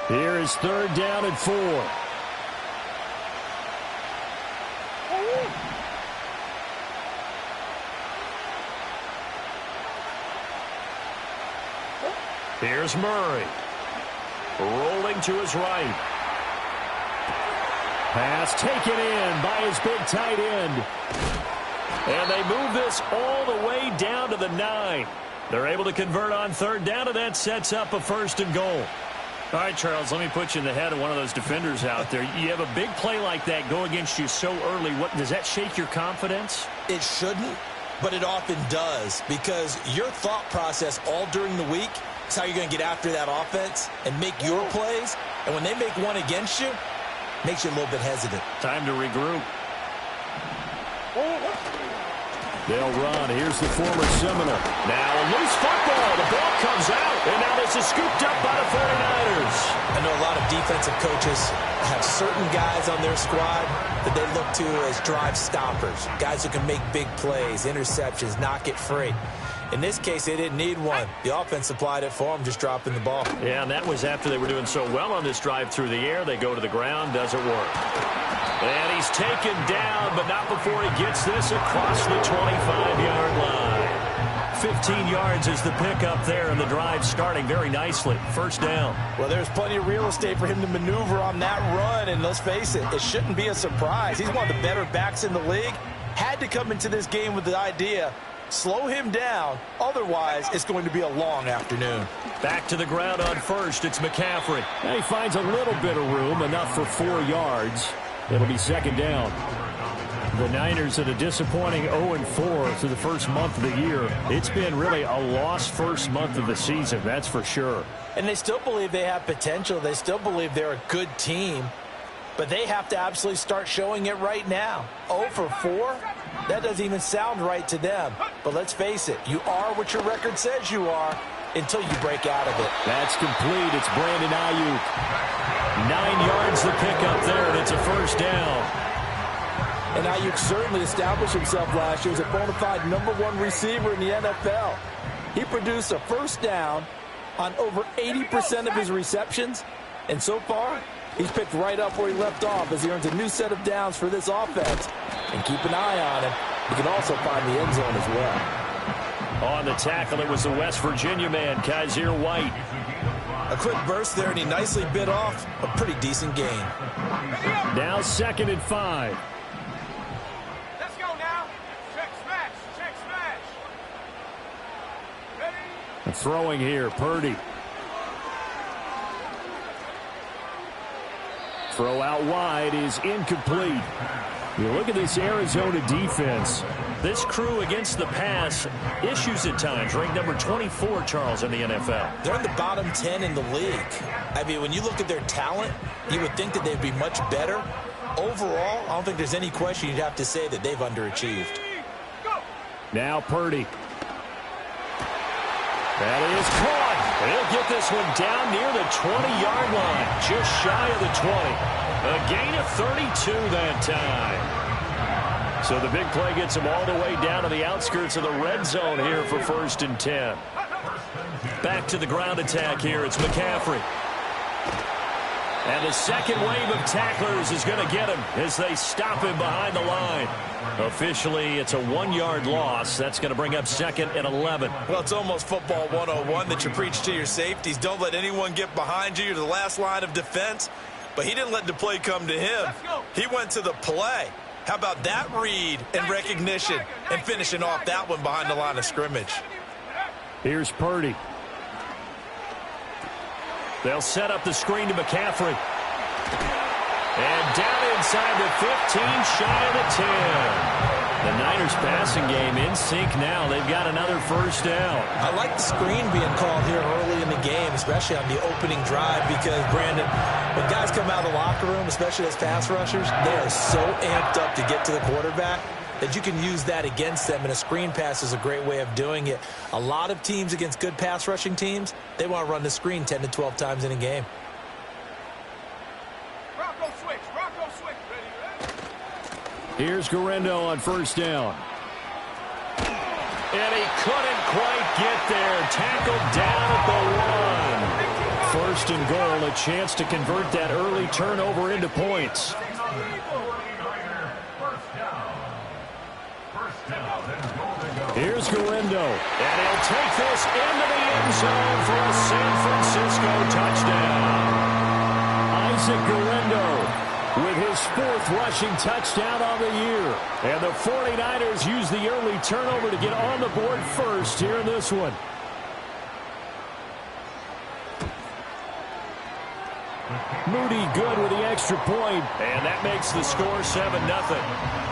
Here is 3rd down and 4. Here's Murray. Rolling to his right. Pass taken in by his big tight end. And they move this all the way down to the 9. They're able to convert on 3rd down, and that sets up a 1st and goal. All right, Charles, let me put you in the head of one of those defenders out there. You have a big play like that go against you so early. What does that shake your confidence? It shouldn't, but it often does, because your thought process all during the week is how you're going to get after that offense and make your plays. And when they make one against you, it makes you a little bit hesitant. Time to regroup. They'll run. Here's the former Seminole. Now a loose football. The ball comes out. And now this is scooped up by the 49ers. I know a lot of defensive coaches have certain guys on their squad that they look to as drive stoppers. Guys who can make big plays, interceptions, knock it free. In this case, they didn't need one. The offense supplied it for them, just dropping the ball. Yeah, and that was after they were doing so well on this drive through the air. They go to the ground. Doesn't work. And he's taken down, but not before he gets this across the 25-yard line. 15 yards is the pickup there, and the drive starting very nicely. 1st down. Well, there's plenty of real estate for him to maneuver on that run, and let's face it, it shouldn't be a surprise. He's one of the better backs in the league. Had to come into this game with the idea, slow him down, otherwise it's going to be a long afternoon. Back to the ground on 1st, it's McCaffrey. And he finds a little bit of room, enough for 4 yards. It'll be 2nd down. The Niners at a disappointing 0-4 through the first month of the year. It's been really a lost first month of the season, that's for sure. And they still believe they have potential. They still believe they're a good team. But they have to absolutely start showing it right now. 0 for 4? That doesn't even sound right to them. But let's face it, you are what your record says you are until you break out of it. That's complete. It's Brandon Ayuk. 9 yards the pickup there, and it's a 1st down. And Ayuk certainly established himself last year as a bona fide #1 receiver in the NFL. He produced a 1st down on over 80% of his receptions. And so far, he's picked right up where he left off as he earns a new set of downs for this offense. And keep an eye on him. He can also find the end zone as well. On the tackle, it was the West Virginia man, Kaiser White. A quick burst there, and he nicely bit off a pretty decent gain. Now 2nd and 5. Let's go now. Check smash. Check smash. Ready? Throwing here, Purdy. Throw out wide is incomplete. You look at this Arizona defense. This crew against the pass, issues at times. Ranked number 24, Charles, in the NFL. They're in the bottom 10 in the league. I mean, when you look at their talent, you would think that they'd be much better. Overall, I don't think there's any question you'd have to say that they've underachieved. Now Purdy. That is caught. He'll get this one down near the 20-yard line, just shy of the 20. A gain of 32 that time. So the big play gets him all the way down to the outskirts of the red zone here for 1st and 10. Back to the ground attack here. It's McCaffrey. And the second wave of tacklers is going to get him as they stop him behind the line. Officially, it's a 1-yard loss. That's going to bring up 2nd and 11. Well, it's almost football 101 that you preach to your safeties. Don't let anyone get behind you. You're the last line of defense. But he didn't let the play come to him. He went to the play. How about that read and recognition and finishing off that one behind the line of scrimmage? Here's Purdy. They'll set up the screen to McCaffrey. And down inside the 15, shy of the 10. The Niners passing game in sync now. They've got another 1st down. I like the screen being called here early in the game, especially on the opening drive, because, Brandon, when guys come out of the locker room, especially as pass rushers, they are so amped up to get to the quarterback that you can use that against them, and a screen pass is a great way of doing it. A lot of teams against good pass rushing teams, they want to run the screen 10 to 12 times in a game. Here's Garendo on 1st down. And he couldn't quite get there. Tackled down at the 1. first and goal, a chance to convert that early turnover into points. Here's Galindo, and he'll take this into the end zone for a San Francisco touchdown. Isaac Galindo with his 4th rushing touchdown on the year. And the 49ers use the early turnover to get on the board first here in this one. Moody good with the extra point, and that makes the score 7-0.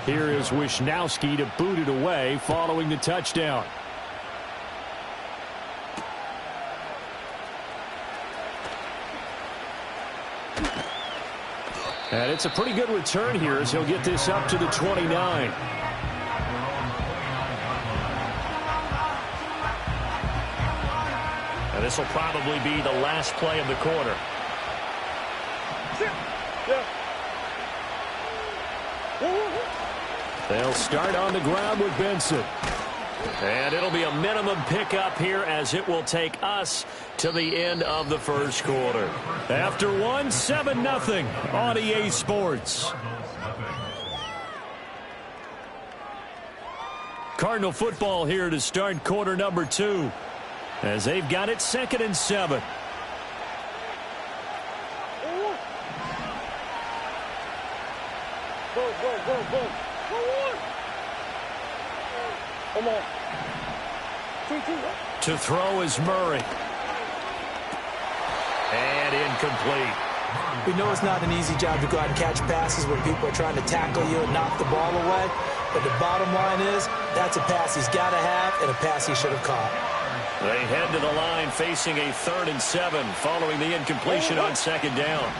Here is Wishnowsky to boot it away following the touchdown. And it's a pretty good return here as he'll get this up to the 29. And this will probably be the last play of the quarter. They'll start on the ground with Benson. And it'll be a minimum pickup here as it will take us to the end of the first quarter. After 7-0 on EA Sports. Cardinal football here to start quarter number 2 as they've got it 2nd and 7. Go. Come on. To throw is Murray. And incomplete. We know it's not an easy job to go out and catch passes when people are trying to tackle you and knock the ball away. But the bottom line is, that's a pass he's got to have and a pass he should have caught. They head to the line facing a 3rd and 7 following the incompletion on 2nd down.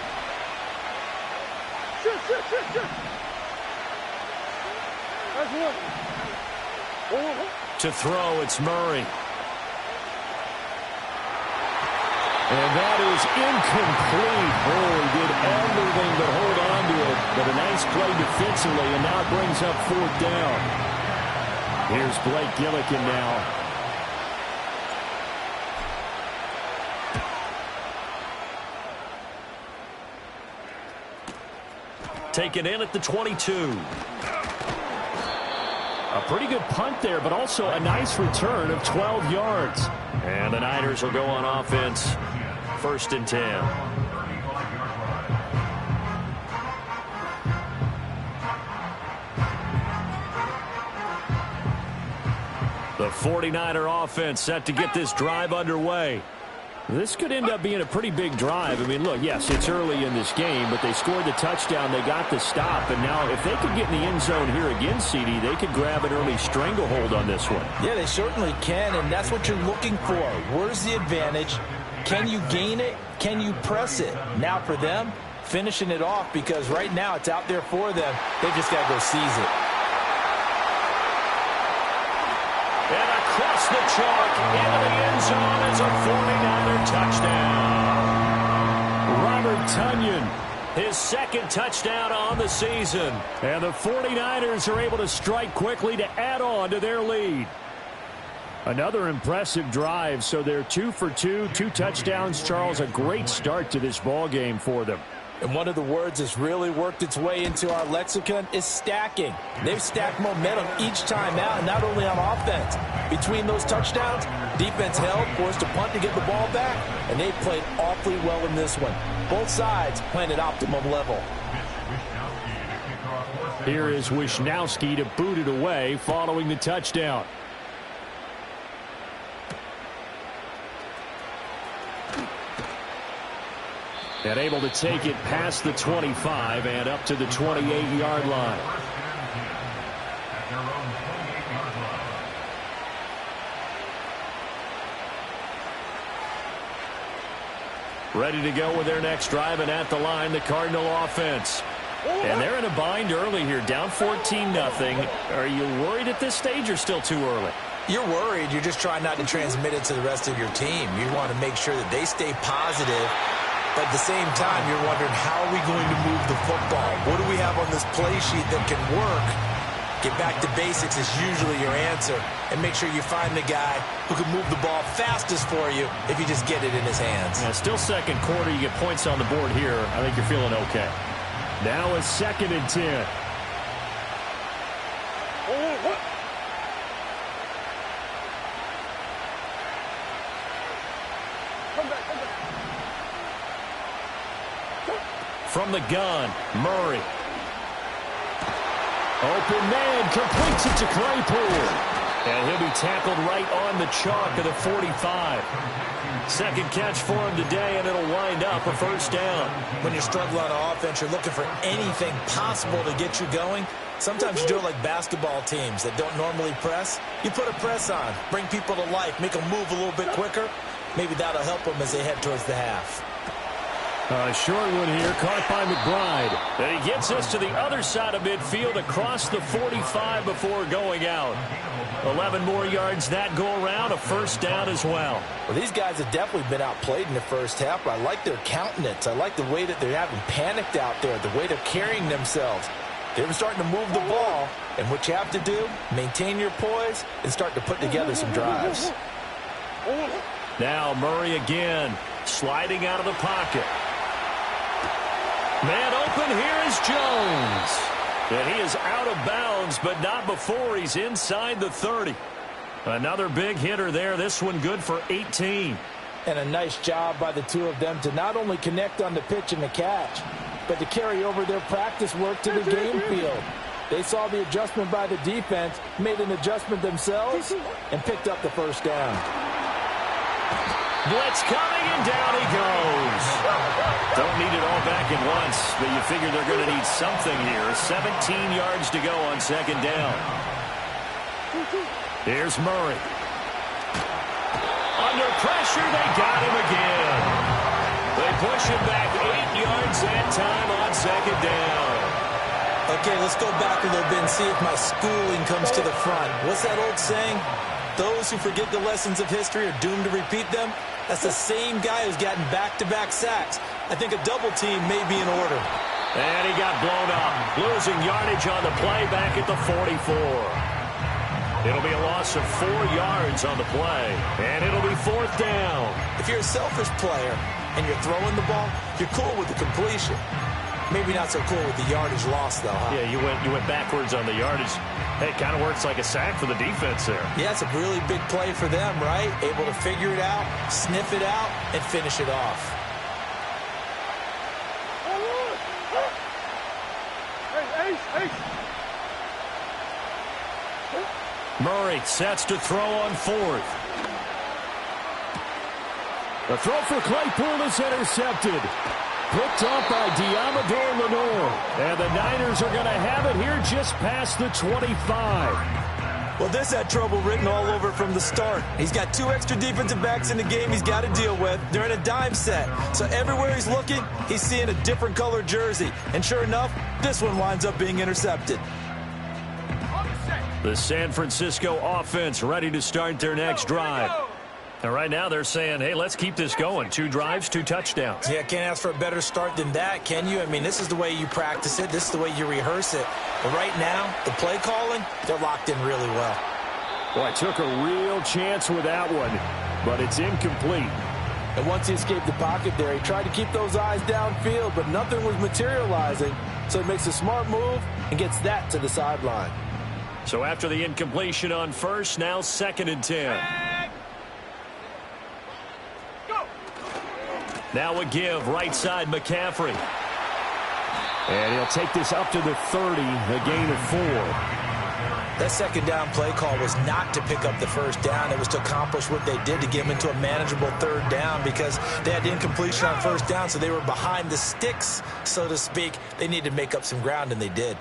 To throw, it's Murray. And that is incomplete. Oh, he did everything but hold on to it. But a nice play defensively, and now it brings up 4th down. Here's Blake Gillikin now. Taken in at the 22. A pretty good punt there, but also a nice return of 12 yards. And the Niners will go on offense, 1st and 10. The 49er offense set to get this drive underway. This could end up being a pretty big drive. I mean, look, yes, it's early in this game, but they scored the touchdown. They got the stop. And now if they could get in the end zone here again, CD, they could grab an early stranglehold on this one. Yeah, they certainly can, and that's what you're looking for. Where's the advantage? Can you gain it? Can you press it? Now for them, finishing it off, because right now it's out there for them. They've just got to go seize it. And across the chalk into the end zone is a 49er touchdown. Robert Tonyan, his 2nd touchdown on the season. And the 49ers are able to strike quickly to add on to their lead. Another impressive drive, so they're 2 for 2, 2 touchdowns. Charles, a great start to this ball game for them. And one of the words that's really worked its way into our lexicon is stacking. They've stacked momentum each time out, and not only on offense. Between those touchdowns, defense held, forced a punt to get the ball back, and they played awfully well in this one. Both sides playing at optimum level. Here is Wishnowsky to boot it away following the touchdown. And able to take it past the 25 and up to the 28-yard line. Ready to go with their next drive, and at the line, the Cardinal offense. And they're in a bind early here, down 14-0. Are you worried at this stage or still too early? You're worried. You're just trying not to transmit it to the rest of your team. You want to make sure that they stay positive. But at the same time, you're wondering, how are we going to move the football? What do we have on this play sheet that can work? Get back to basics is usually your answer. And make sure you find the guy who can move the ball fastest for you if you just get it in his hands. Yeah, still second quarter. You get points on the board here. I think you're feeling okay. Now it's 2nd and 10. From the gun, Murray. Open man, completes it to Claypool. And he'll be tackled right on the chalk of the 45. Second catch for him today, and it'll wind up a first down. When you're struggling on offense, you're looking for anything possible to get you going. Sometimes you do it like basketball teams that don't normally press. You put a press on, bring people to life, make them move a little bit quicker. Maybe that'll help them as they head towards the half. Short one here, caught by McBride. And he gets us to the other side of midfield across the 45 before going out. 11 more yards that go around, a first down as well. Well, these guys have definitely been outplayed in the first half. I like their countenance. I like the way that they're having panicked out there, the way they're carrying themselves. They're starting to move the ball, and what you have to do, maintain your poise and start to put together some drives. Now Murray again, sliding out of the pocket. Man open, here is Jones. And he is out of bounds, but not before he's inside the 30. Another big hitter there, this one good for 18. And a nice job by the two of them to not only connect on the pitch and the catch, but to carry over their practice work to the game field. They saw the adjustment by the defense, made an adjustment themselves, and picked up the first down. Blitz coming, and down he goes. Don't need it all back at once, but you figure they're going to need something here. 17 yards to go on second down. Here's Murray. Under pressure, they got him again. They push him back 8 yards that time on second down. Okay, let's go back a little bit and see if my schooling comes to the front. What's that old saying? Those who forget the lessons of history are doomed to repeat them. That's the same guy who's gotten back-to-back sacks. I think a double team may be in order. And he got blown up, losing yardage on the play back at the 44. It'll be a loss of 4 yards on the play, and it'll be fourth down. If you're a selfish player and you're throwing the ball, you're cool with the completion. Maybe not so cool with the yardage loss, though, huh? Yeah, you went backwards on the yardage. Hey, it kind of works like a sack for the defense there. Yeah, it's a really big play for them, right? Able to figure it out, sniff it out, and finish it off. Murray sets to throw on fourth. The throw for Claypool is intercepted. Picked up by Dawgyyyy Lenore. And the Niners are going to have it here just past the 25. Well, this had trouble written all over from the start. He's got 2 extra defensive backs in the game he's got to deal with. They're in a dime set. So everywhere he's looking, he's seeing a different color jersey. And sure enough, this one winds up being intercepted. The San Francisco offense ready to start their next drive. And right now they're saying, hey, let's keep this going. 2 drives, 2 touchdowns. Yeah, can't ask for a better start than that, can you? I mean, this is the way you practice it. This is the way you rehearse it. But right now, the play calling, they're locked in really well. Boy, took a real chance with that one, but it's incomplete. And once he escaped the pocket there, he tried to keep those eyes downfield, but nothing was materializing. So he makes a smart move and gets that to the sideline. So after the incompletion on first, now 2nd and 10. Now a give, right side McCaffrey. And he'll take this up to the 30, a gain of 4. That second down play call was not to pick up the first down. It was to accomplish what they did to get him into a manageable third down because they had incompletion on first down, so they were behind the sticks, so to speak. They needed to make up some ground, and they did.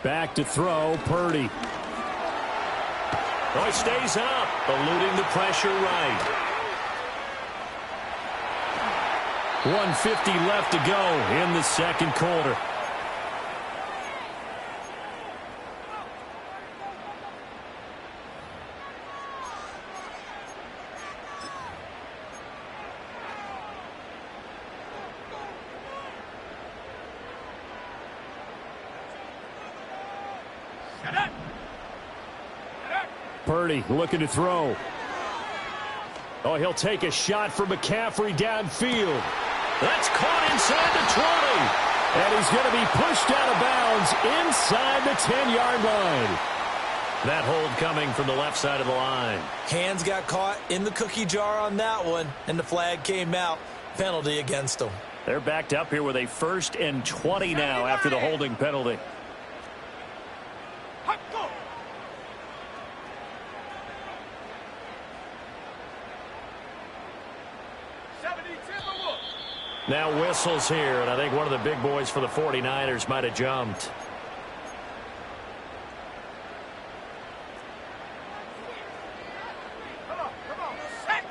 Back to throw, Purdy. Oh, he stays up, eluding the pressure right. 1:50 left to go in the second quarter. Purdy looking to throw. Oh, he'll take a shot for McCaffrey downfield. That's caught inside the 20. And he's going to be pushed out of bounds inside the 10-yard line. That hold coming from the left side of the line. Hands got caught in the cookie jar on that one, and the flag came out. Penalty against them. They're backed up here with a 1st and 20 now after the holding penalty. Now whistles here, and I think one of the big boys for the 49ers might have jumped. Come on, set.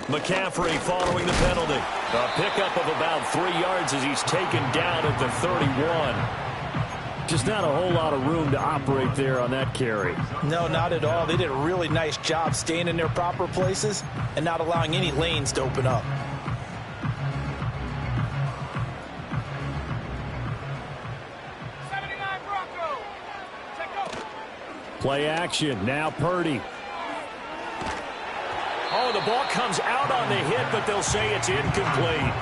McCaffrey following the penalty. A pickup of about 3 yards as he's taken down at the 31. Just not a whole lot of room to operate there on that carry. No, not at all. They did a really nice job staying in their proper places and not allowing any lanes to open up. Play action. Now Purdy. Oh, the ball comes out on the hit, but they'll say it's incomplete.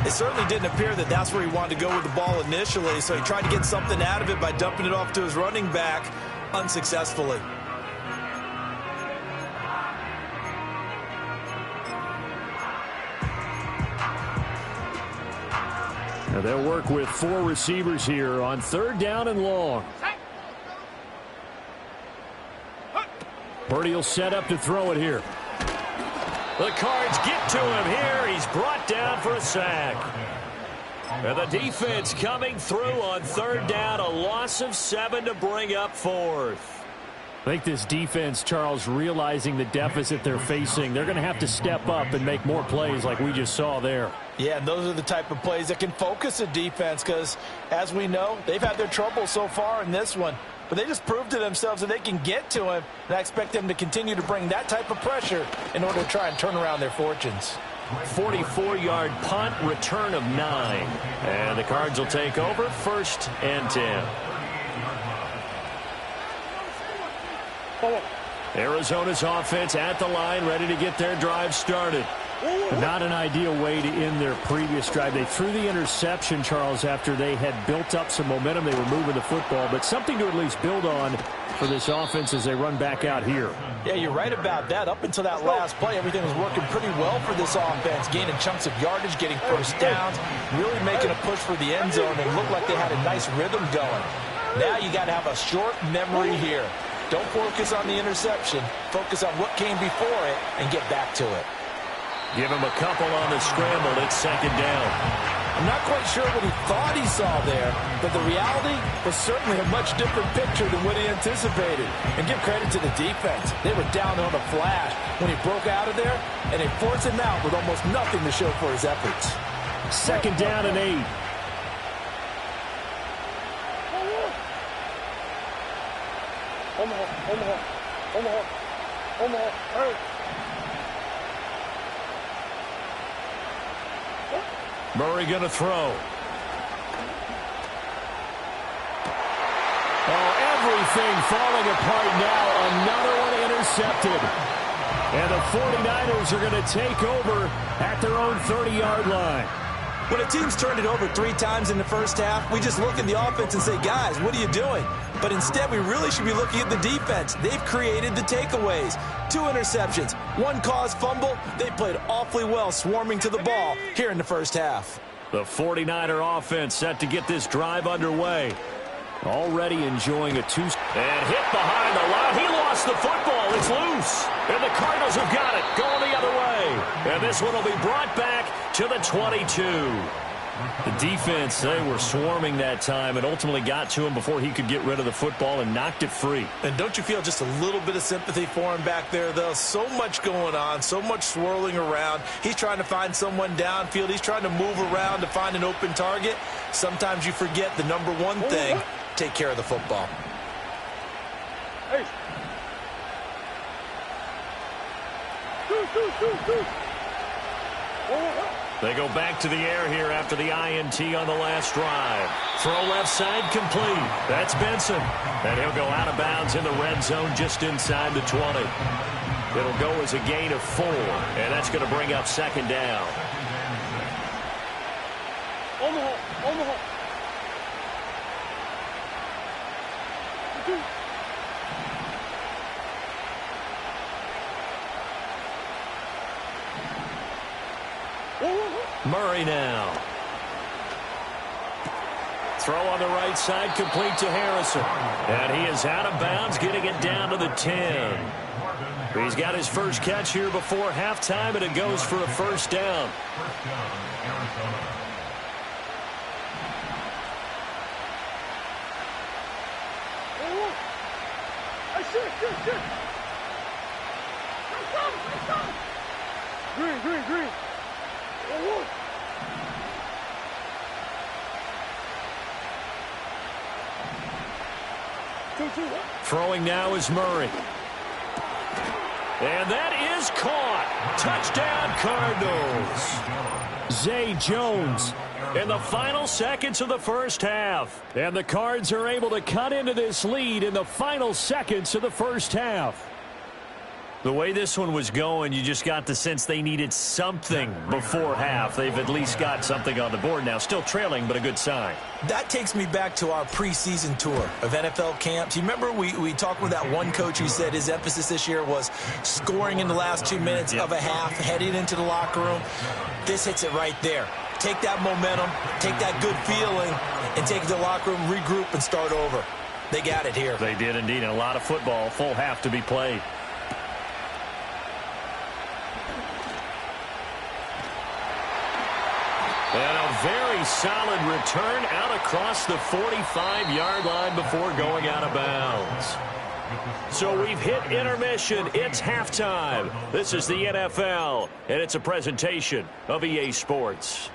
It certainly didn't appear that that's where he wanted to go with the ball initially, so he tried to get something out of it by dumping it off to his running back unsuccessfully. Now they'll work with 4 receivers here on 3rd down and long. Purdy will set up to throw it here. The Cards get to him here. He's brought down for a sack. And the defense coming through on 3rd down. A loss of 7 to bring up 4th. I think this defense, Charles, realizing the deficit they're facing, they're going to have to step up and make more plays like we just saw there. Yeah, and those are the type of plays that can focus a defense because, as we know, they've had their trouble so far in this one. But they just proved to themselves that they can get to him, and I expect them to continue to bring that type of pressure in order to try and turn around their fortunes. 44-yard punt, return of 9. And the Cards will take over 1st and 10. Arizona's offense at the line, ready to get their drive started. Not an ideal way to end their previous drive. They threw the interception, Charles, after they had built up some momentum. They were moving the football, but something to at least build on for this offense as they run back out here. Yeah, you're right about that. Up until that last play, everything was working pretty well for this offense, gaining chunks of yardage, getting first downs, really making a push for the end zone, and looked like they had a nice rhythm going. Now you got to have a short memory here. Don't focus on the interception. Focus on what came before it and get back to it. Give him a couple on the scramble. It's 2nd down. I'm not quite sure what he thought he saw there, but the reality was certainly a much different picture than what he anticipated. And give credit to the defense. They were down on a flash when he broke out of there, and they forced him out with almost nothing to show for his efforts. 2nd down and 8. Murray going to throw. Oh, everything falling apart now. Another one intercepted. And the 49ers are going to take over at their own 30-yard line. When a team's turned it over 3 times in the first half, we just look at the offense and say, guys, what are you doing? But instead, we really should be looking at the defense. They've created the takeaways. 2 interceptions, 1 caused fumble. They played awfully well swarming to the ball here in the first half. The 49er offense set to get this drive underway. Already enjoying a 2. And hit behind the line. He lost the football. It's loose. And the Cardinals have got it. Going the other way. And this one will be brought back to the 22. The defense, they were swarming that time and ultimately got to him before he could get rid of the football and knocked it free. And don't you feel just a little bit of sympathy for him back there, though? So much going on, so much swirling around. He's trying to find someone downfield. He's trying to move around to find an open target. Sometimes you forget the number one thing, take care of the football. Hey. They go back to the air here after the INT on the last drive. Throw left side complete. That's Benson. And he'll go out of bounds in the red zone just inside the 20. It'll go as a gain of 4, and that's going to bring up second down. Omaha. Murray now. Throw on the right side, complete to Harrison. And he is out of bounds, getting it down to the 10. He's got his first catch here before halftime, and it goes for a first down. Green. Throwing now is Murray. And that is caught. Touchdown, Cardinals. Zay Jones in the final seconds of the first half. And the Cards are able to cut into this lead in the final seconds of the first half. The way this one was going, you just got the sense they needed something before half. They've at least got something on the board now. Still trailing, but a good sign. That takes me back to our preseason tour of NFL camps. You remember we talked with that one coach who said his emphasis this year was scoring in the last 2 minutes of a half, heading into the locker room. This hits it right there. Take that momentum, take that good feeling, and take it to the locker room, regroup, and start over. They got it here. They did indeed. And a lot of football, full half to be played. And a very solid return out across the 45-yard line before going out of bounds. So we've hit intermission. It's halftime. This is the NFL, and it's a presentation of EA Sports.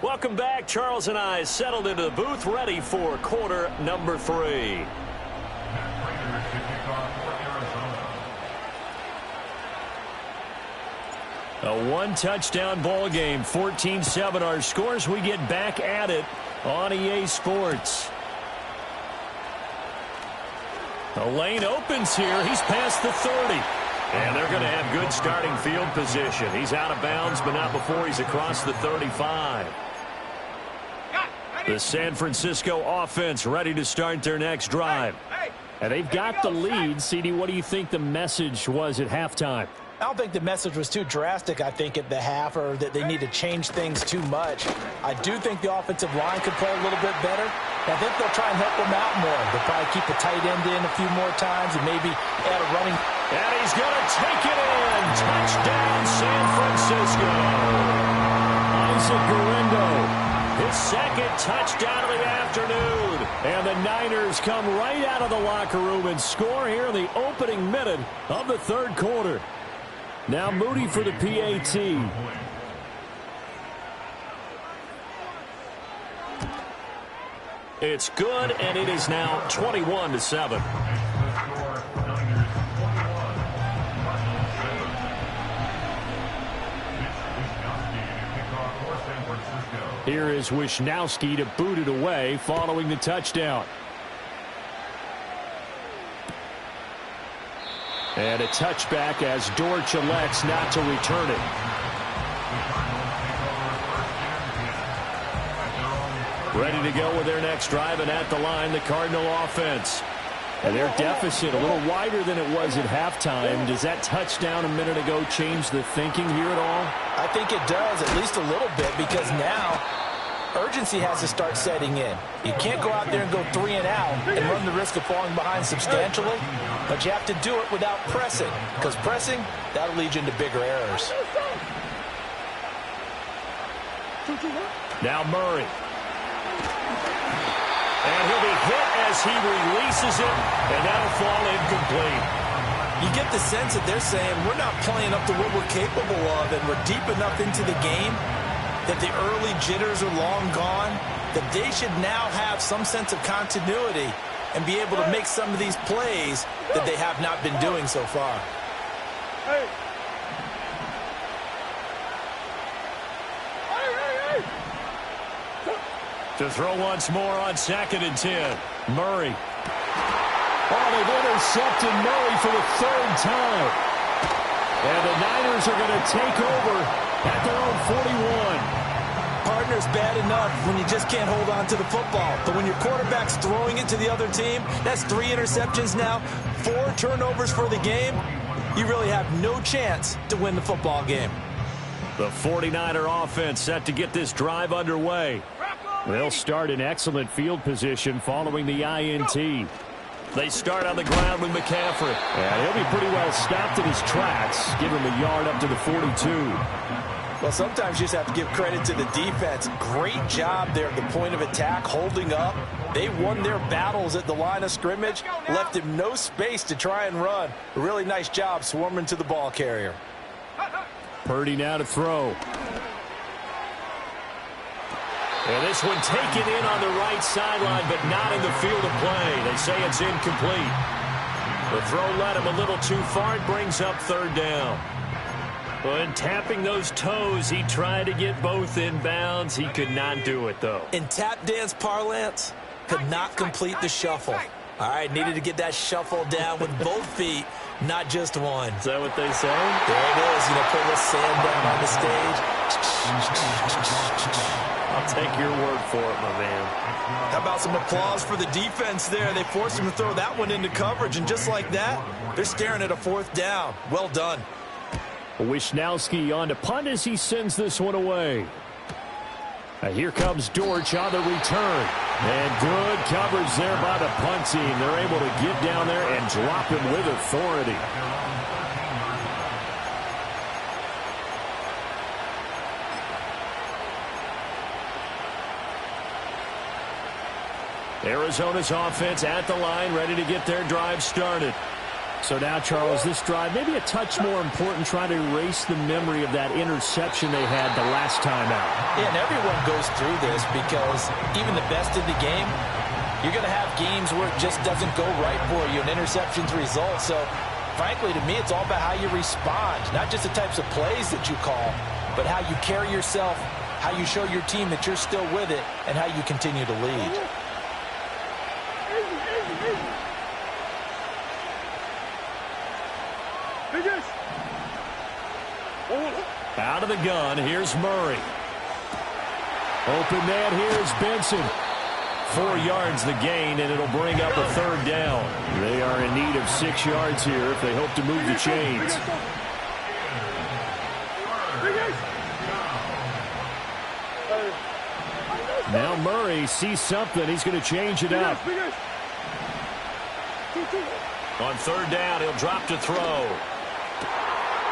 Welcome back. Charles and I settled into the booth, ready for quarter number 3. A one-touchdown ball game, 14-7 our scores. We get back at it on EA Sports. The lane opens here. He's past the 30. And they're going to have good starting field position. He's out of bounds, but not before he's across the 35. The San Francisco offense ready to start their next drive. And they've got the lead. CD, what do you think the message was at halftime? I don't think the message was too drastic, I think, at the half, or that they need to change things too much. I do think the offensive line could play a little bit better. I think they'll try and help them out more. They'll probably keep a tight end in a few more times and maybe add a running. And he's going to take it in. Touchdown, San Francisco. Isaac Guerrero, his second touchdown of the afternoon. And the Niners come right out of the locker room and score here in the opening minute of the third quarter. Now Moody for the PAT. It's good, and it is now 21-7. Here is Wisnowski to boot it away following the touchdown. And a touchback as Dortch elects not to return it. Ready to go with their next drive, and at the line, the Cardinal offense. And their deficit a little wider than it was at halftime. Does that touchdown a minute ago change the thinking here at all? I think it does, at least a little bit, because now urgency has to start setting in. You can't go out there and go 3 and out and run the risk of falling behind substantially, but you have to do it without pressing, because pressing, that'll lead you into bigger errors. Now Murray. And he'll be hit as he releases it, and that'll fall incomplete. You get the sense that they're saying we're not playing up to what we're capable of, and we're deep enough into the game that the early jitters are long gone, that they should now have some sense of continuity and be able to make some of these plays that they have not been doing so far. To throw once more on 2nd and 10. Murray. Oh, they've intercepted Murray for the 3rd time. And the Niners are going to take over at their own 41. Partner's bad enough when you just can't hold on to the football. But when your quarterback's throwing it to the other team, that's 3 interceptions now, 4 turnovers for the game. You really have no chance to win the football game. The 49er offense set to get this drive underway. They'll start in excellent field position following the INT. They start on the ground with McCaffrey. And he'll be pretty well stopped in his tracks. Give him a yard up to the 42. Well, sometimes you just have to give credit to the defense. Great job there at the point of attack, holding up. They won their battles at the line of scrimmage, left him no space to try and run. A really nice job swarming to the ball carrier. Purdy now to throw. And this one taken in on the right sideline, but not in the field of play. They say it's incomplete. The throw led him a little too far. It brings up 3rd down. When tapping those toes, he tried to get both in bounds. He could not do it, though. In tap dance parlance, could not complete the shuffle. All right, needed to get that shuffle down with both feet, not just one. Is that what they say? There it is. You know, put a little sand down on the stage. I'll take your word for it, my man. How about some applause for the defense there? They forced him to throw that one into coverage, and just like that, they're staring at a 4th down. Well done. Wisnowski on to punt as he sends this one away. Here comes Dortch on the return. And good coverage there by the punt team. They're able to get down there and drop him with authority. Arizona's offense at the line, ready to get their drive started. So now, Charles, this drive maybe a touch more important, trying to erase the memory of that interception they had the last time out. Yeah, and everyone goes through this because even the best in the game, you're going to have games where it just doesn't go right for you. An interception's the result. So, frankly, to me, it's all about how you respond, not just the types of plays that you call, but how you carry yourself, how you show your team that you're still with it, and how you continue to lead. Out of the gun, here's Murray. Open man, here's Benson. 4 yards the gain, and it'll bring up a 3rd down. They are in need of 6 yards here if they hope to move the chains. Now Murray sees something. He's going to change it up. On 3rd down, he'll drop to throw.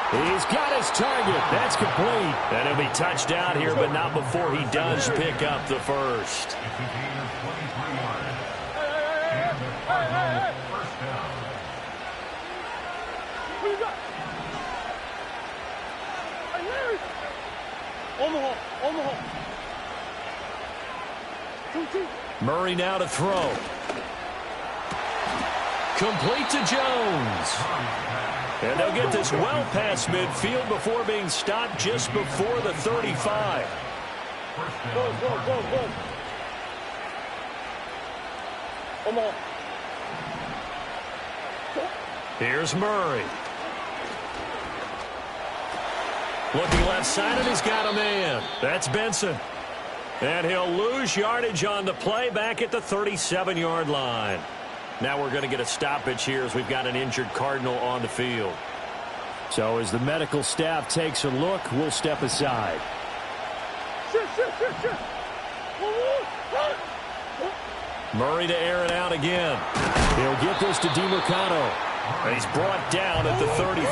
He's got his target. That's complete. And he'll be touched down here, but not before he does pick up the first. Murray now to throw. Complete to Jones. And they'll get this well past midfield before being stopped just before the 35. Go. Come on. Here's Murray. Looking left side, and he's got a man. That's Benson. And he'll lose yardage on the play back at the 37-yard line. Now we're going to get a stoppage here as we've got an injured Cardinal on the field. So as the medical staff takes a look, we'll step aside. Murray to air it out again. He'll get this to DiMercato. He's brought down at the 34.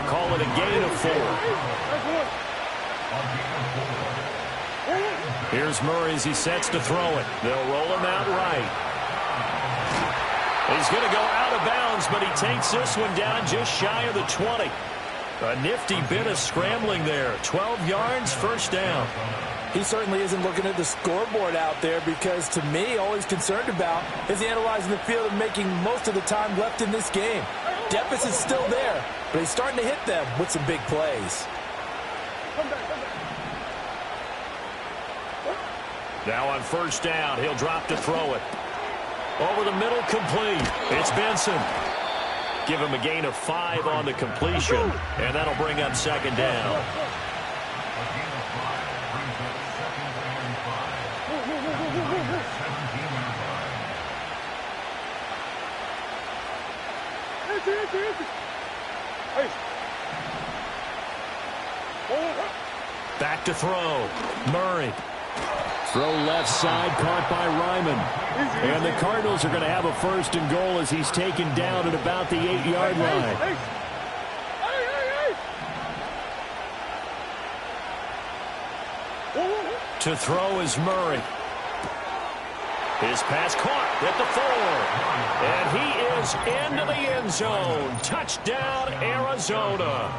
Call it a gain of 4. Here's Murray as he sets to throw it. They'll roll him out right. He's going to go out of bounds, but he takes this one down just shy of the 20. A nifty bit of scrambling there. 12 yards, first down. He certainly isn't looking at the scoreboard out there because, to me, all he's concerned about is analyzing the field and making most of the time left in this game. Deficit's still there, but he's starting to hit them with some big plays. Now on first down, he'll drop to throw it. Over the middle, complete. It's Benson. Give him a gain of 5 on the completion, and that'll bring up second down. Back to throw. Murray. Throw left side, caught by Ryman. And the Cardinals are going to have a first and goal as he's taken down at about the 8-yard line. To throw is Murray. His pass caught at the 4. And he is into the end zone. Touchdown, Arizona.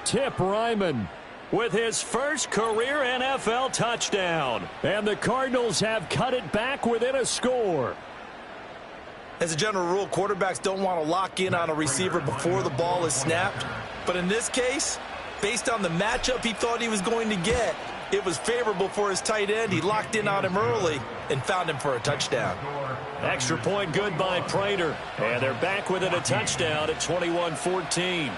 Tip Ryman with his first career NFL touchdown. And the Cardinals have cut it back within a score. As a general rule, quarterbacks don't want to lock in on a receiver before the ball is snapped. But in this case, based on the matchup he thought he was going to get, it was favorable for his tight end. He locked in on him early and found him for a touchdown. Extra point good by Prater. And they're back within a touchdown at 21-14.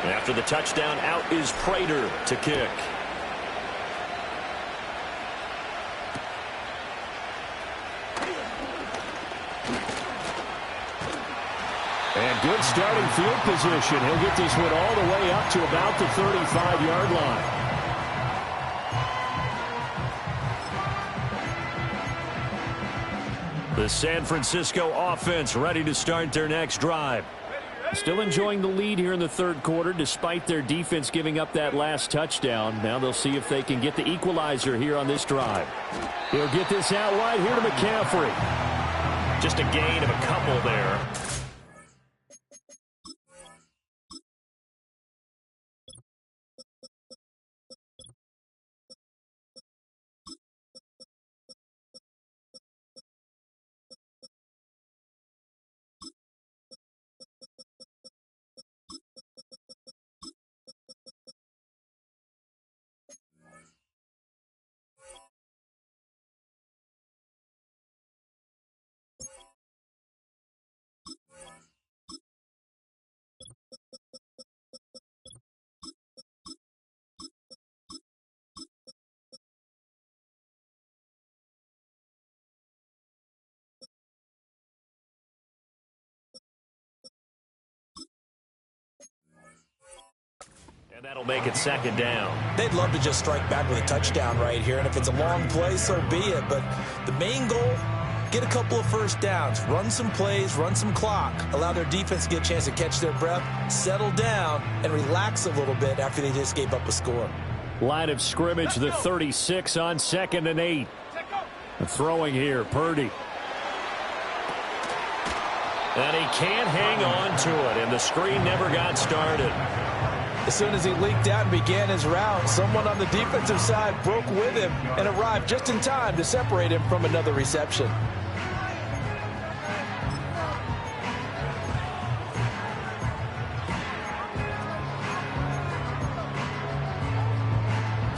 After the touchdown, out is Prater to kick. And good starting field position. He'll get this one all the way up to about the 35-yard line. The San Francisco offense ready to start their next drive. Still enjoying the lead here in the third quarter despite their defense giving up that last touchdown. Now they'll see if they can get the equalizer here on this drive. He'll get this out wide here to McCaffrey. Just a gain of a couple there. And that'll make it second down. They'd love to just strike back with a touchdown right here, and if it's a long play, so be it. But the main goal, get a couple of first downs, run some plays, run some clock, allow their defense to get a chance to catch their breath, settle down, and relax a little bit after they just gave up a score. Line of scrimmage, the 36 on 2nd and 8. Throwing here, Purdy. And he can't hang on to it, and the screen never got started. As soon as he leaked out and began his route, someone on the defensive side broke with him and arrived just in time to separate him from another reception.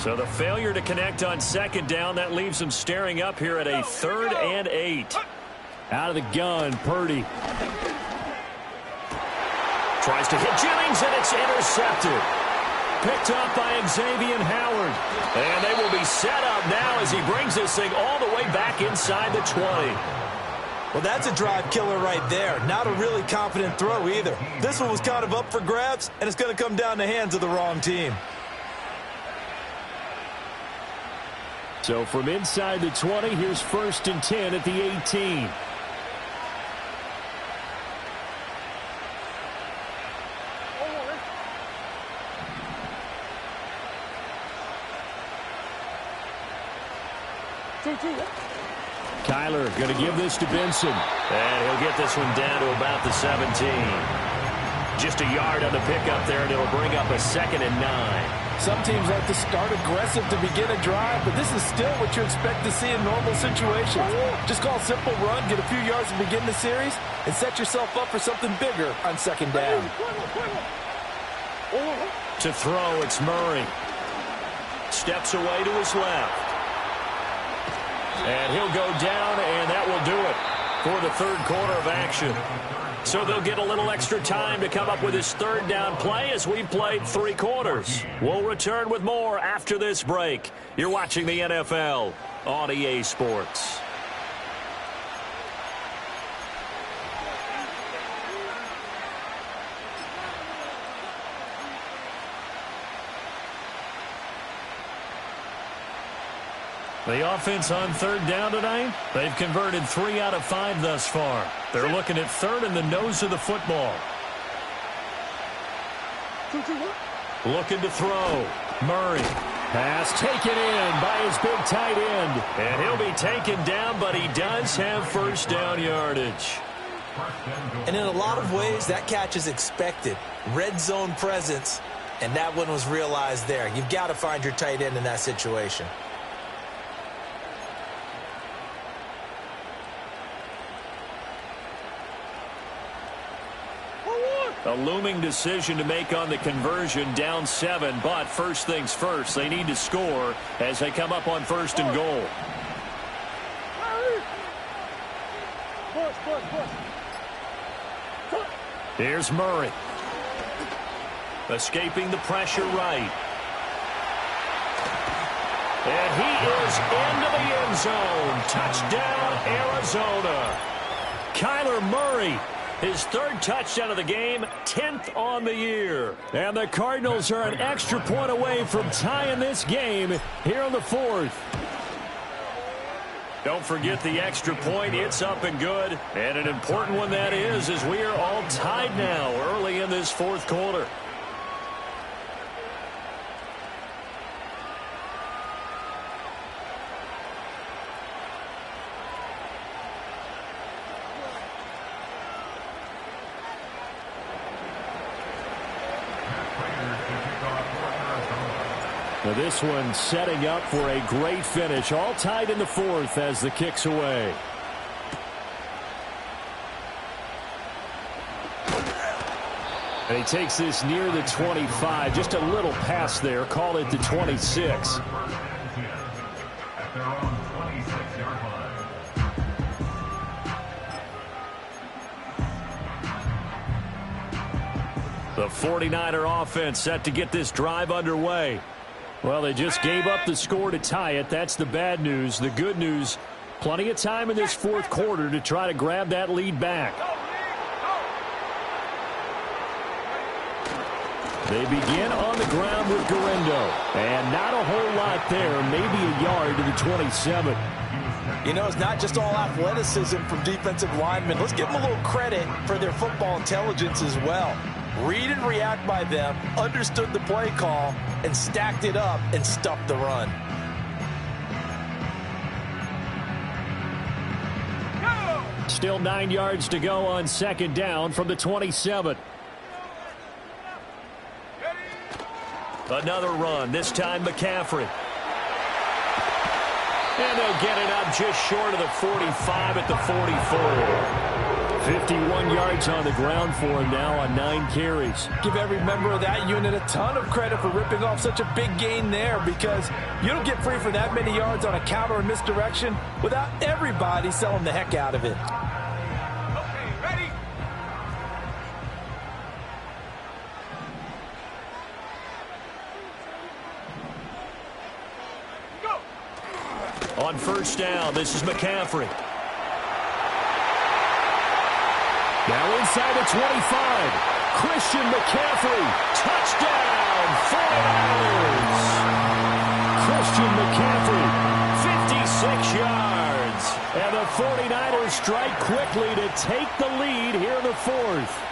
So the failure to connect on second down, that leaves him staring up here at a 3rd and 8. Out of the gun, Purdy. Tries to hit Jennings, and it's intercepted. Picked up by Xavier Howard. And they will be set up now as he brings this thing all the way back inside the 20. Well, that's a drive killer right there. Not a really confident throw either. This one was kind of up for grabs, and it's going to come down the hands of the wrong team. So from inside the 20, here's 1st and 10 at the 18. Kyler going to give this to Benson. And he'll get this one down to about the 17. Just a yard on the pickup there, and it'll bring up a 2nd and 9. Some teams like to start aggressive to begin a drive, but this is still what you expect to see in normal situations. Just call a simple run, get a few yards to begin the series, and set yourself up for something bigger on 2nd down. To throw, it's Murray. Steps away to his left. And he'll go down, and that will do it for the 3rd quarter of action. So they'll get a little extra time to come up with his 3rd down play as we've played 3 quarters. We'll return with more after this break. You're watching the NFL on EA Sports. The offense on 3rd down tonight, they've converted 3 out of 5 thus far. They're looking at 3rd and the nose of the football. Looking to throw. Murray. Pass taken in by his big tight end. And he'll be taken down, but he does have 1st down yardage. And in a lot of ways, that catch is expected. Red zone presence, and that one was realized there. You've got to find your tight end in that situation. A looming decision to make on the conversion, down 7, but first things first, they need to score as they come up on 1st and goal. Here's Murray. Escaping the pressure right. And he is into the end zone. Touchdown, Arizona. Kyler Murray. His 3rd touchdown of the game, 10th on the year. And the Cardinals are an extra point away from tying this game here on the 4th. Don't forget the extra point. It's up and good. And an important one that is, as we are all tied now early in this 4th quarter. Now this one setting up for a great finish. All tied in the 4th as the kick's away. And he takes this near the 25. Just a little pass there. Call it the 26. The 49er offense set to get this drive underway. Well, they just gave up the score to tie it. That's the bad news. The good news, plenty of time in this 4th quarter to try to grab that lead back. They begin on the ground with Garindo. And not a whole lot there, maybe a yard to the 27. You know, it's not just all athleticism from defensive linemen. Let's give them a little credit for their football intelligence as well. Read and react by them, understood the play call, and stacked it up and stuffed the run. Still 9 yards to go on 2nd down from the 27. Another run, this time McCaffrey. And they'll get it up just short of the 45 at the 44. 51 yards on the ground for him now on 9 carries. Give every member of that unit a ton of credit for ripping off such a big gain there, because you don't get free for that many yards on a counter or misdirection without everybody selling the heck out of it. Okay, ready? Go! On 1st down, this is McCaffrey. Now inside the 25, Christian McCaffrey, touchdown, 49ers. Christian McCaffrey, 49ers strike quickly to take the lead here in the fourth.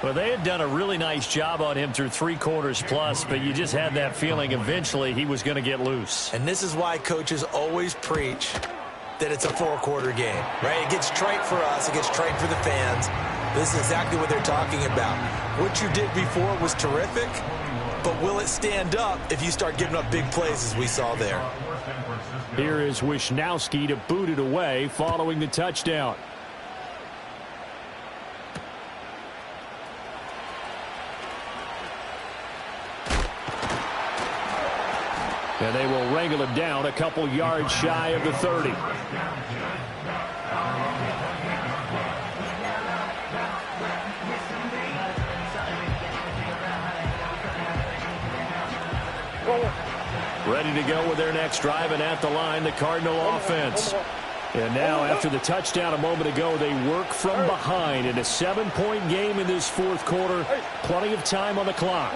Well, they had done a really nice job on him through 3 quarters plus, but you just had that feeling eventually he was going to get loose. And this is why coaches always preach that it's a 4-quarter game, right? It gets trite for us. It gets trite for the fans. This is exactly what they're talking about. What you did before was terrific, but will it stand up if you start giving up big plays as we saw there? Here is Wishnowski to boot it away following the touchdown. And they will wrangle him down a couple yards shy of the 30. Ready to go with their next drive, and at the line, the Cardinal offense. And now, after the touchdown a moment ago, they work from behind in a 7-point game in this fourth quarter. Plenty of time on the clock.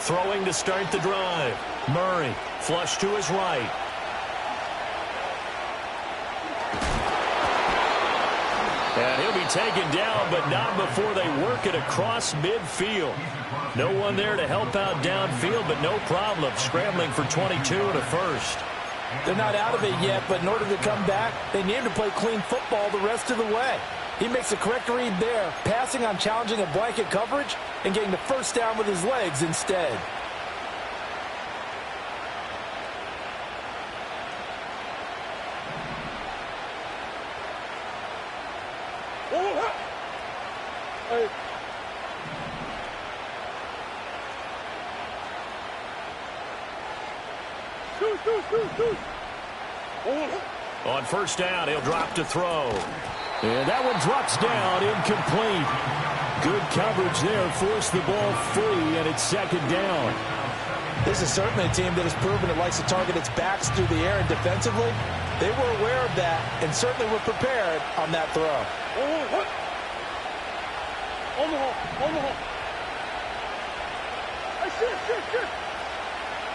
Throwing to start the drive. Murray, flush to his right. And he'll be taken down, but not before they work it across midfield. No one there to help out downfield, but no problem. Scrambling for 22 and a first. They're not out of it yet, but in order to come back, they need to play clean football the rest of the way. He makes the correct read there, passing on challenging a blanket coverage and getting the first down with his legs instead. On first down, he'll drop to throw. And that one drops down, incomplete. Good coverage there, forced the ball free, and it's second down. This is certainly a team that has proven it likes to target its backs through the air, and defensively, they were aware of that and certainly were prepared on that throw.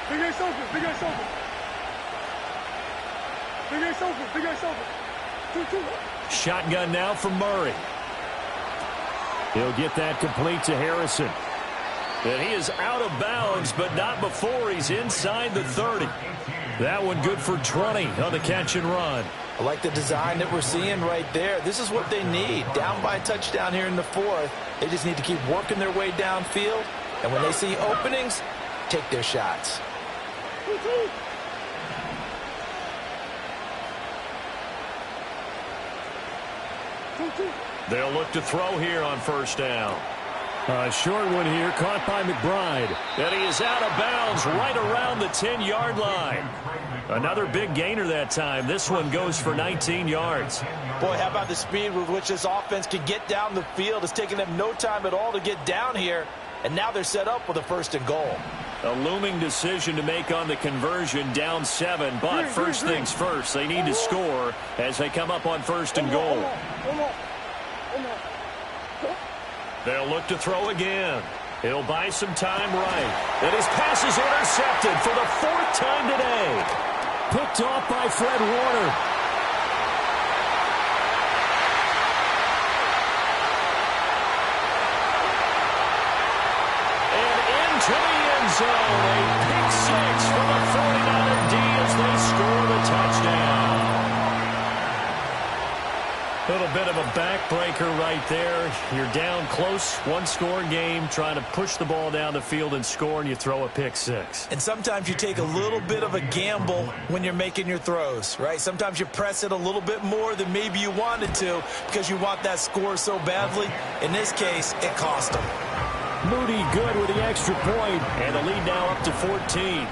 Big ace open, big ace open. Big ace open, big ace open. 2-2. Shotgun now from Murray. He'll get that complete to Harrison. And he is out of bounds, but not before he's inside the 30. That one good for 20 on the catch and run. I like the design that we're seeing right there. This is what they need. Down by a touchdown here in the fourth. They just need to keep working their way downfield. And when they see openings, take their shots. They'll look to throw here on first down. A short one here, caught by McBride. And he is out of bounds right around the 10-yard line. Another big gainer that time. This one goes for 19 yards. Boy, how about the speed with which this offense can get down the field? It's taken them no time at all to get down here. And now they're set up with a first and goal. A looming decision to make on the conversion, down 7. But first things first, they need to score as they come up on first and goal. They'll look to throw again. He'll buy some time right. And his pass is intercepted for the 4th time today. Picked off by Fred Warner. And into the end zone. A pick 6 for the 49er D as they score the touchdown. A little bit of a backbreaker right there. You're down close, one-score game, trying to push the ball down the field and score, and you throw a pick 6. And sometimes you take a little bit of a gamble when you're making your throws, right? Sometimes you press it a little bit more than maybe you wanted to because you want that score so badly. In this case, it cost them. Moody good with the extra point, and the lead now up to 14.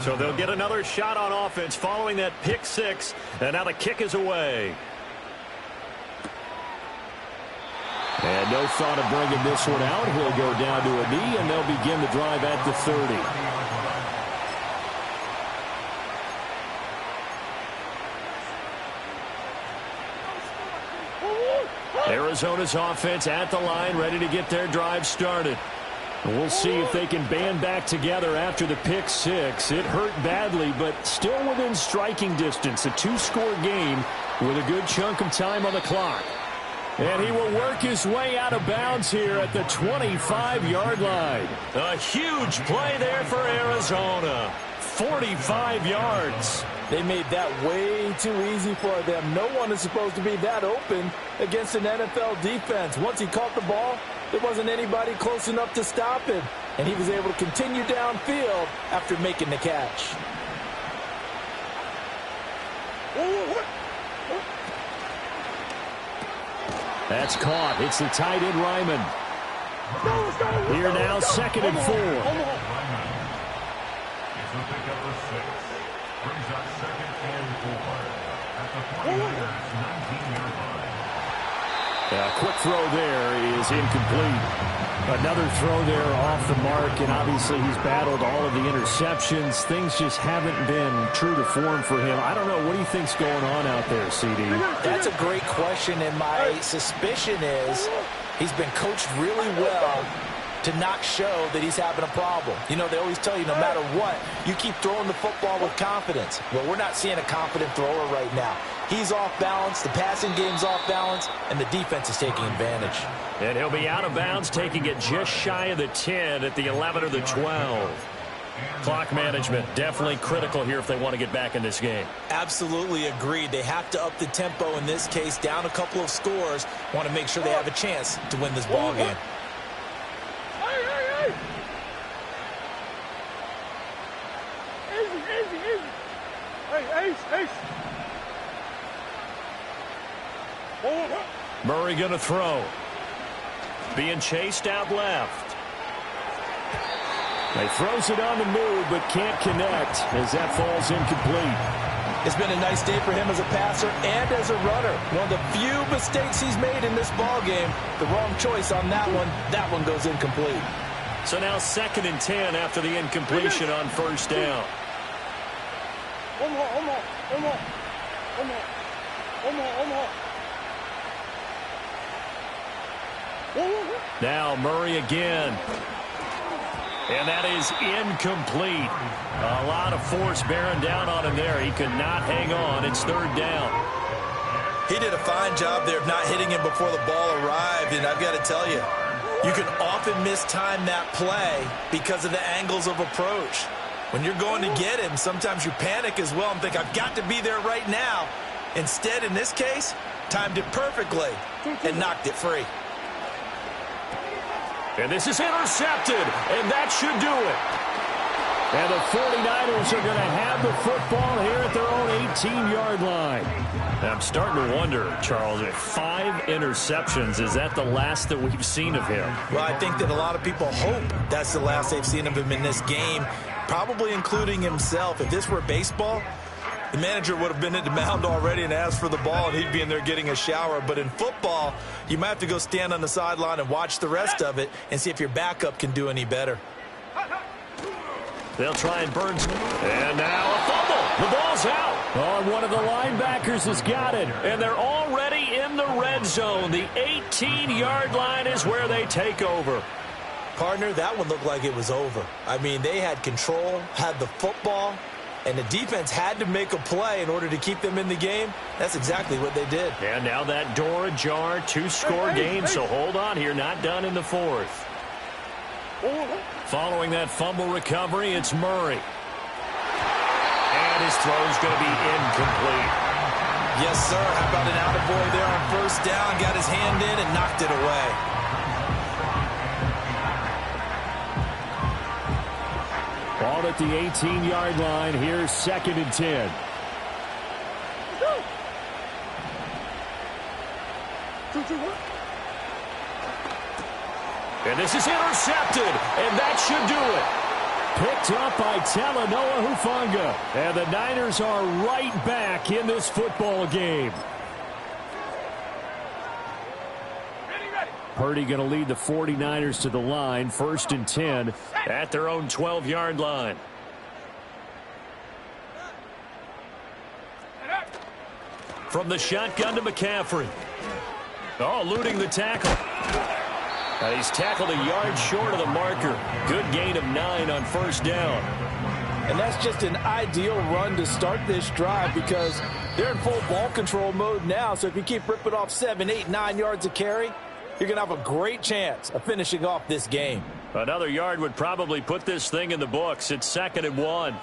So they'll get another shot on offense following that pick 6, and now the kick is away. And no thought of bringing this one out. He'll go down to a knee, and they'll begin the drive at the 30. Arizona's offense at the line, ready to get their drive started. We'll see if they can band back together after the pick six. It hurt badly, but still within striking distance. A two-score game with a good chunk of time on the clock. And he will work his way out of bounds here at the 25-yard line. A huge play there for Arizona. 45 yards. They made that way too easy for them. No one is supposed to be that open against an NFL defense. Once he caught the ball, there wasn't anybody close enough to stop him. And he was able to continue downfield after making the catch. That's caught. It's the tight end, Ryman. Here now, 2nd and 4. A quick throw there is incomplete. Another throw there off the mark, and obviously he's battled all of the interceptions. Things just haven't been true to form for him. I don't know. What do you think's going on out there, CD? That's a great question, and my suspicion is he's been coached really well to not show that he's having a problem. You know, they always tell you no matter what, you keep throwing the football with confidence. Well, we're not seeing a confident thrower right now. He's off balance, the passing game's off balance, and the defense is taking advantage. And he'll be out of bounds, taking it just shy of the 10 at the 11 or the 12. Clock management definitely critical here if they want to get back in this game. Absolutely agreed. They have to up the tempo in this case, down a couple of scores. Want to make sure they have a chance to win this ball game. Murray going to throw. Being chased out left. He throws it on the move, but can't connect as that falls incomplete. It's been a nice day for him as a passer and as a runner. One of the few mistakes he's made in this ball game. The wrong choice on that one. That one goes incomplete. So now 2nd and 10 after the incompletion on first down. Now Murray again. And that is incomplete. A lot of force bearing down on him there. He could not hang on. It's 3rd down. He did a fine job there of not hitting him before the ball arrived. And I've got to tell you, you can often mistime that play because of the angles of approach. When you're going to get him, sometimes you panic as well and think, I've got to be there right now. Instead, in this case, timed it perfectly and knocked it free. And this is intercepted, and that should do it. And the 49ers are going to have the football here at their own 18-yard line. I'm starting to wonder, Charles, if 5 interceptions, is that the last that we've seen of him? Well, I think that a lot of people hope that's the last they've seen of him in this game, probably including himself. If this were baseball, the manager would have been at the mound already and asked for the ball, and he'd be in there getting a shower. But in football, you might have to go stand on the sideline and watch the rest of it and see if your backup can do any better. They'll try and burn. And now a fumble. The ball's out. Oh, one of the linebackers has got it. And they're already in the red zone. The 18-yard line is where they take over. Partner, that one looked like it was over. I mean, they had control, had the football, and the defense had to make a play in order to keep them in the game. That's exactly what they did. And now that door ajar, 2-score game, so hold on here, not done in the 4th. Following that fumble recovery, it's Murray. And his throw's going to be incomplete. Yes, sir. How about an attaboy there on first down? Got his hand in and knocked it away. Ball at the 18-yard line. Here's 2nd and 10. And this is intercepted, and that should do it. Picked up by Talanoa Hufanga. And the Niners are right back in this football game. Purdy going to lead the 49ers to the line. 1st and 10 at their own 12-yard line. From the shotgun to McCaffrey. Oh, eluding the tackle. He's tackled a yard short of the marker. Good gain of 9 on first down. And that's just an ideal run to start this drive because they're in full ball control mode now. So if you keep ripping off 7, 8, 9 yards of carry, you're going to have a great chance of finishing off this game. Another yard would probably put this thing in the books. It's 2nd and 1.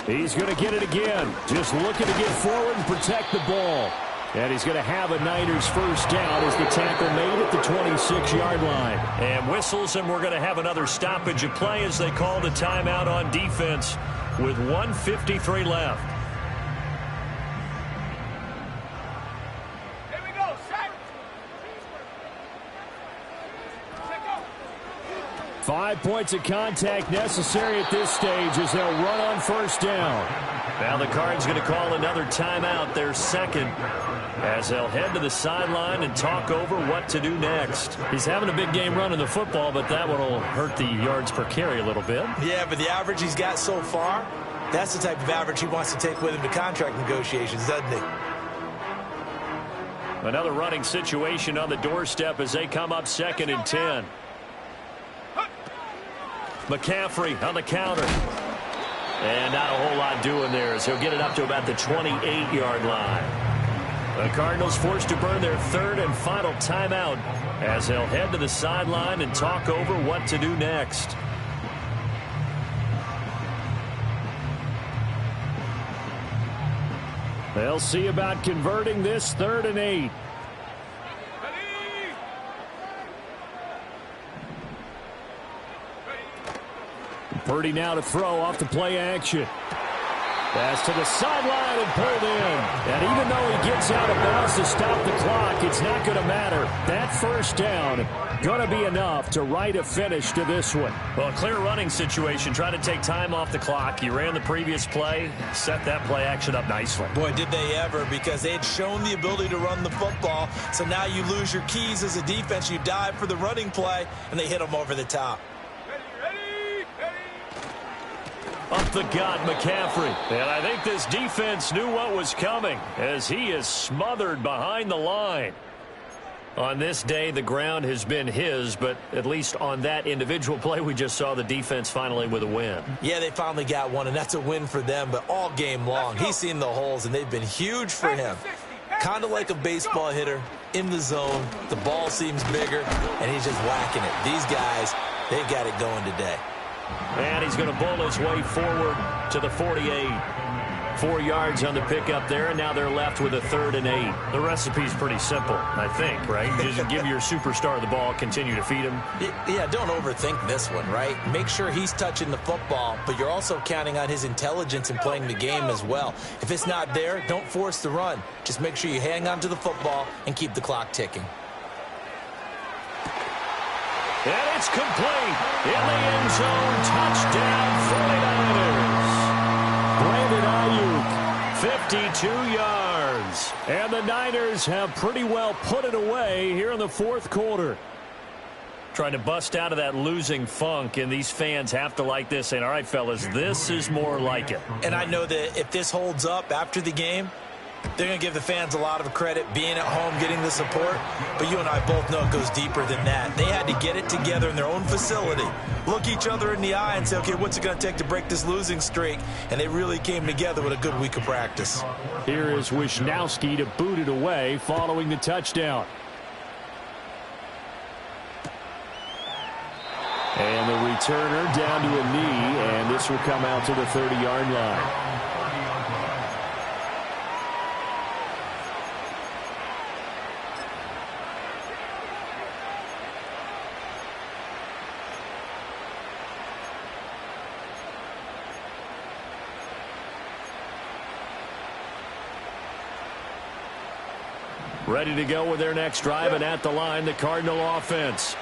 He's going to get it again. Just looking to get forward and protect the ball. And he's going to have a Niners first down as the tackle made at the 26-yard line. And whistles, and we're going to have another stoppage of play as they called a timeout on defense with 1:53 left. Here we go, set. Set, go. 5 points of contact necessary at this stage as they'll run on first down. Now the Cards going to call another timeout, their second, as they'll head to the sideline and talk over what to do next. He's having a big game running the football, but that one will hurt the yards per carry a little bit. Yeah, but the average he's got so far, that's the type of average he wants to take with him to contract negotiations, doesn't he? Another running situation on the doorstep as they come up 2nd and 10. McCaffrey on the counter. And not a whole lot doing there as he'll get it up to about the 28-yard line. The Cardinals forced to burn their 3rd and final timeout as they'll head to the sideline and talk over what to do next. They'll see about converting this 3rd and 8. Purdy now to throw off the play action. Pass to the sideline and pulled in. And even though he gets out of bounds to stop the clock, it's not going to matter. That first down going to be enough to write a finish to this one. Well, a clear running situation. Try to take time off the clock. You ran the previous play, set that play action up nicely. Boy, did they ever, because they had shown the ability to run the football. So now you lose your keys as a defense. You dive for the running play, and they hit them over the top. Up the gut, McCaffrey. And I think this defense knew what was coming as he is smothered behind the line. On this day, the ground has been his, but at least on that individual play, we just saw the defense finally with a win. Yeah, they finally got one, and that's a win for them, but all game long, he's seen the holes, and they've been huge for him. Kind of like a baseball hitter in the zone. The ball seems bigger, and he's just whacking it. These guys, they've got it going today. And he's going to bowl his way forward to the 48. 4 yards on the pickup there, and now they're left with a 3rd and 8. The recipe's pretty simple, I think, right? Just give your superstar the ball, continue to feed him. Yeah, don't overthink this one, right? Make sure he's touching the football, but you're also counting on his intelligence in playing the game as well. If it's not there, don't force the run. Just make sure you hang on to the football and keep the clock ticking. And it's complete. In the end zone, touchdown 49ers. Brandon Ayuk, 52 yards. And the Niners have pretty well put it away here in the 4th quarter. Trying to bust out of that losing funk, and these fans have to like this. And all right, fellas, this is more like it. And I know that if this holds up after the game, they're going to give the fans a lot of credit, being at home, getting the support. But you and I both know it goes deeper than that. They had to get it together in their own facility, look each other in the eye and say, okay, what's it going to take to break this losing streak? And they really came together with a good week of practice. Here is Wisnowski to boot it away following the touchdown. And the returner down to a knee, and this will come out to the 30-yard line. Ready to go with their next drive, and at the line, the Cardinal offense.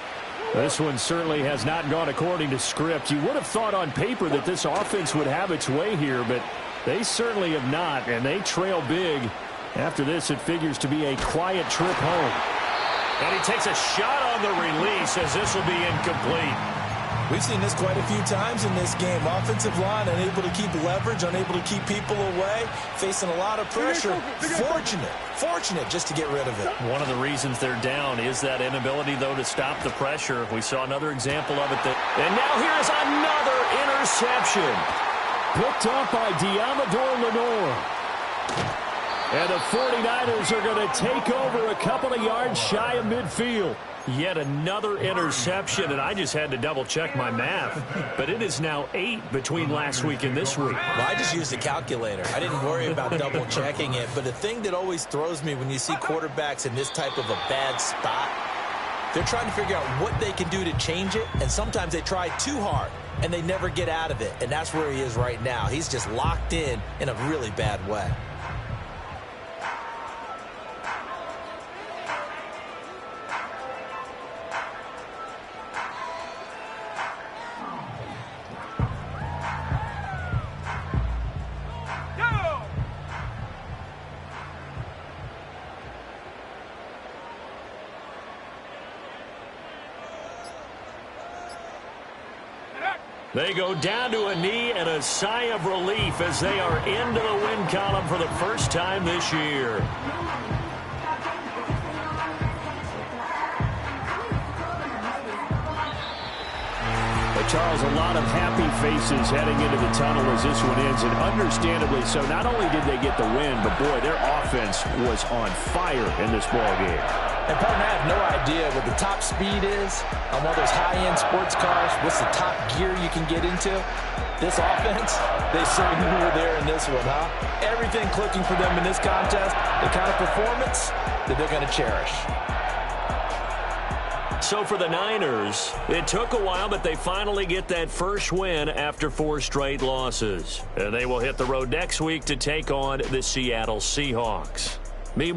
This one certainly has not gone according to script. You would have thought on paper that this offense would have its way here, but they certainly have not, and they trail big. After this, it figures to be a quiet trip home. And he takes a shot on the release as this will be incomplete. We've seen this quite a few times in this game. Offensive line unable to keep leverage, unable to keep people away, facing a lot of pressure. Fortunate just to get rid of it. One of the reasons they're down is that inability, though, to stop the pressure. We saw another example of it. And now here's another interception. Picked up by Dawgyyyy Lenore. And the 49ers are going to take over a couple of yards shy of midfield. Yet another interception, and I just had to double-check my math. But it is now 8 between last week and this week. Well, I just used a calculator. I didn't worry about double-checking it. But the thing that always throws me when you see quarterbacks in this type of a bad spot, they're trying to figure out what they can do to change it, and sometimes they try too hard, and they never get out of it. And that's where he is right now. He's just locked in a really bad way. They go down to a knee and a sigh of relief as they are into the win column for the first time this year. Charles, a lot of happy faces heading into the tunnel as this one ends, and understandably so. Not only did they get the win, but boy, their offense was on fire in this ballgame. And partner, I have no idea what the top speed is on one of those high-end sports cars. What's the top gear you can get into? This offense, they certainly were there in this one, huh? Everything clicking for them in this contest, the kind of performance that they're going to cherish. So for the Niners, it took a while, but they finally get that first win after 4 straight losses. And they will hit the road next week to take on the Seattle Seahawks. Meanwhile,